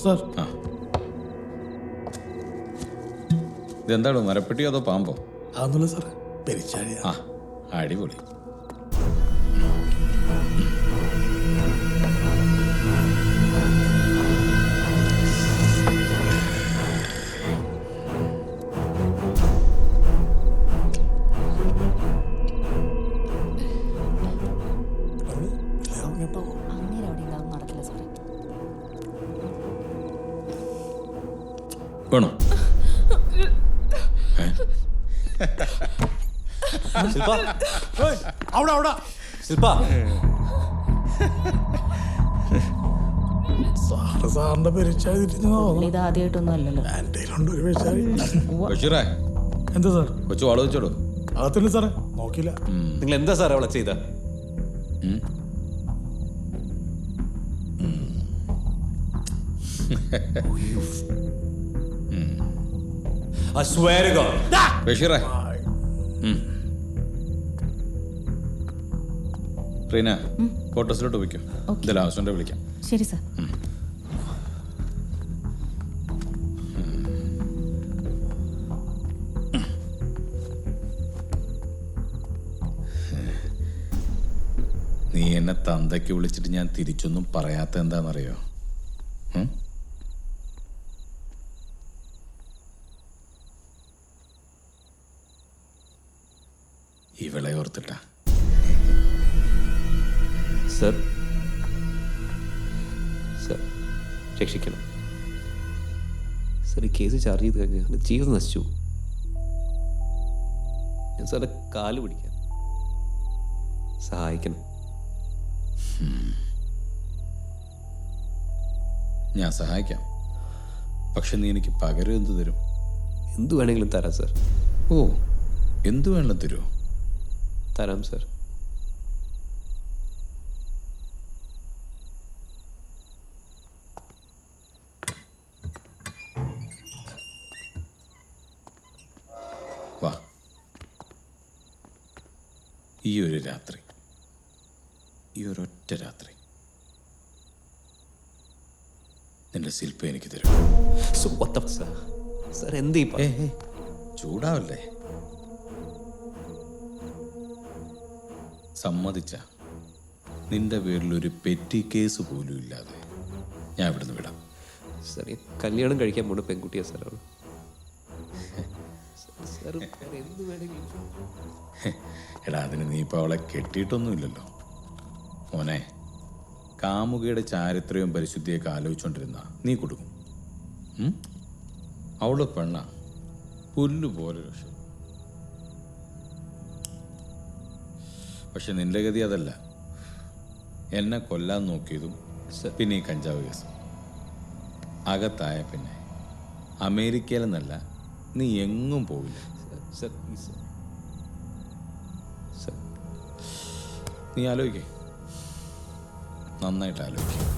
Sir. ആ, ഇതെന്താണ്, മരപ്പെട്ടിയോ അതോ പാമ്പോ? അതൊന്നുമില്ല സാറേ, പെരിച്ചാഴിയാ. ആ, അടിപൊളി. അങ്ങനെ അവിടെ ഉണ്ടാവും നടക്കില്ല സാറേ. വേണോ? ശില്പ, അവിടെ അവിടെ ശില്പ, സാറിന്റെ പെരിച്ചാഴി തിരിഞ്ഞു. ഇത് ആദ്യമായിട്ടൊന്നും അല്ലല്ലോ. എൻ്റെ ഉണ്ട് ഒരു പെരിച്ചാഴി. ബഷീറേ, എന്താ സാർ? കൊച്ചു വാള വെച്ചോളൂ. അകത്തുണ്ട് സാറേ, നോക്കിയില്ല. നിങ്ങൾ എന്താ സാർ അവളെ ചെയ്ത? I swear to God. ബഷീറേ, Reena ക്വാർട്ടേഴ്സിലോട്ട് വയ്ക്കും. ഇതിൽ ആവശ്യമുണ്ടെ വിളിക്കാം. ശരി സാർ. നീ എന്നെ തന്തയ്ക്ക് വിളിച്ചിട്ട് ഞാൻ തിരിച്ചൊന്നും പറയാത്ത എന്താണെന്നറിയോ? ഇവളെ ഓർത്തിട്ടാ. സർ, സർ രക്ഷിക്കണം സർ. ഈ കേസ് ചാർജ് ചെയ്ത് കഴിഞ്ഞാൽ ജീവിതം നശിച്ചു. ഞാൻ സാറിൻ്റെ കാല് പിടിക്കാൻ സഹായിക്കണം. ഞാൻ സഹായിക്കാം, പക്ഷെ നീ എനിക്ക് പകരം എന്ത് തരും? എന്ത് വേണമെങ്കിലും തരാം സർ. ഓ, എന്തു വേണം തരുമോ? തരാം സർ. വാ, ഈ ഒരു രാത്രി, ഈ ഒരൊറ്റ രാത്രി നിന്റെ ശില്പ എനിക്ക് തരും. So what the sir? Sir എന്ത് ഈ ചൂടാവല്ലേ? സമ്മതിച്ച നിന്റെ പേരിൽ ഒരു പെറ്റി കേസ് പോലും ഇല്ലാതെ ഞാൻ ഇവിടുന്ന് വിടാം. സർ, ഈ കല്യാണം കഴിക്കാൻ പോണ പെൺകുട്ടിയാ സാർ അവൾ. സർ എന്ത് വേണമെങ്കിലും. എടാ, അതിന് നീ ഇപ്പോൾ അവളെ കെട്ടിയിട്ടൊന്നുമില്ലല്ലോ മോനെ. കാമുകിയുടെ ചാരിത്രവും പരിശുദ്ധിയൊക്കെ ആലോചിച്ചുകൊണ്ടിരുന്ന നീ കൊടുക്കും. അവള് പെണ്ണ, പുല്ലുപോലെ രക്ഷ. പക്ഷെ നിന്റെ ഗതി അതല്ല. എന്നെ കൊല്ലാൻ നോക്കിയതും പിന്നെ ഈ കഞ്ചാവ് കേസും അകത്തായ പിന്നെ അമേരിക്കയിലെന്നല്ല നീ എങ്ങും പോവില്ല. Sir please sir. നീ ആലോചിക്കേ, നന്നായിട്ട് ആലോചിക്കുക.